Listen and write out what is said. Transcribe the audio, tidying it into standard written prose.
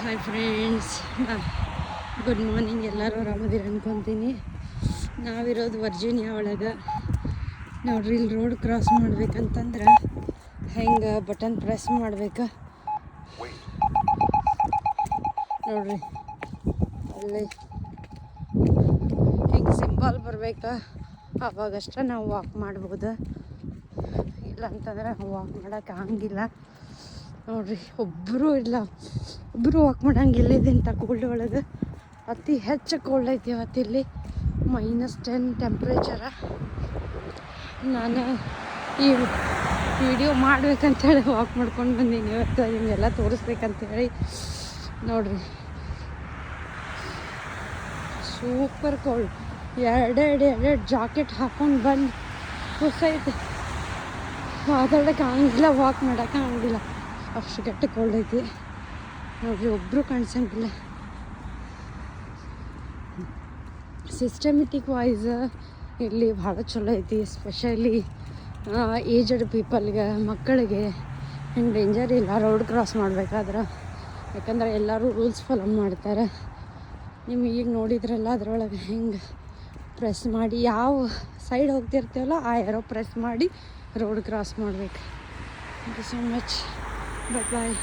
Hi friends, good morning. ಎಲ್ಲರೂ ಆರಾಮದಿರ ಅನ್ಕೊತೀನಿ. ನಾವಿರೋದು ವರ್ಜೀನಿಯಾ ಒಳಗೆ. ನೋಡ್ರಿ, ಇಲ್ಲಿ ರೋಡ್ ಕ್ರಾಸ್ ಮಾಡ್ಬೇಕಂತಂದ್ರೆ ಹೆಂಗೆ ಬಟನ್ ಪ್ರೆಸ್ ಮಾಡ್ಬೇಕು ನೋಡ್ರಿ. ಅಲ್ಲಿ ಹಿಂಗೆ ಸಿಂಬಲ್ ಬರ್ಬೇಕು, ಅವಾಗಷ್ಟೇ ನಾವು ವಾಕ್ ಮಾಡ್ಬೋದು. ಇಲ್ಲ ಅಂತಂದ್ರೆ ವಾಕ್ ಮಾಡೋಕೆ ಆಗಂಗಿಲ್ಲ ನೋಡ್ರಿ. ಒಬ್ಬರು ವಾಕ್ ಮಾಡಂಗಿಲ್ಲ. ಇಂಥ ಕೋಲ್ಡ್ ಒಳಗೆ ಅತಿ ಹೆಚ್ಚು ಕೋಲ್ಡ್ ಐತಿ ಇವತ್ತು. ಇಲ್ಲಿ -10 ಟೆಂಪ್ರೇಚರ. ನಾನು ಈ ವಿಡಿಯೋ ಮಾಡ್ಬೇಕಂತೇಳಿ ವಾಕ್ ಮಾಡ್ಕೊಂಡು ಬಂದೀನಿ ಇವತ್ತು, ನಿಮಗೆಲ್ಲ ತೋರಿಸ್ಬೇಕಂತೇಳಿ. ನೋಡ್ರಿ, ಸೂಪರ್ ಕೋಲ್ಡ್. ಎರಡು ಜಾಕೆಟ್ ಹಾಕೊಂಡು ಬಂದು ಹೊಸೈತೆ. ಮಾತಾಡೋಕೆ ಆಗಂಗಿಲ್ಲ, ವಾಕ್ ಮಾಡೋಕೆ ಆಗಂಗಿಲ್ಲ, ಅಷ್ಟು ಗಟ್ಟಿ ಕೋಲ್ಡ್ ಐತಿ ನೋಡ್ರಿ. ಒಬ್ಬರು ಕಾಣಿಸಂಗಿಲ್ಲ. ಸಿಸ್ಟಮೆಟಿಕ್ ವೈಸ್ ಇಲ್ಲಿ ಭಾಳ ಚಲೋ ಐತಿ. ಎಸ್ಪೆಷಲಿ ಏಜ್ಡ್ ಪೀಪಲ್ಗೆ, ಮಕ್ಕಳಿಗೆ ಹಿಂಗೆ ಡೇಂಜರ್ ಇಲ್ಲ ರೋಡ್ ಕ್ರಾಸ್ ಮಾಡ್ಬೇಕಾದ್ರೆ. ಯಾಕಂದ್ರೆ ಎಲ್ಲರೂ ರೂಲ್ಸ್ ಫಾಲೋ ಮಾಡ್ತಾರೆ. ನಿಮಗೆ ಈಗ ನೋಡಿದ್ರಲ್ಲ, ಅದರೊಳಗೆ ಹೆಂಗೆ ಪ್ರೆಸ್ ಮಾಡಿ ಯಾವ ಸೈಡ್ ಹೋಗ್ತಿರ್ತೀವಲ್ಲ ಆ ಯಾರೋ ಪ್ರೆಸ್ ಮಾಡಿ ರೋಡ್ ಕ್ರಾಸ್ ಮಾಡ್ಬೇಕು. Thank you so much. Bye.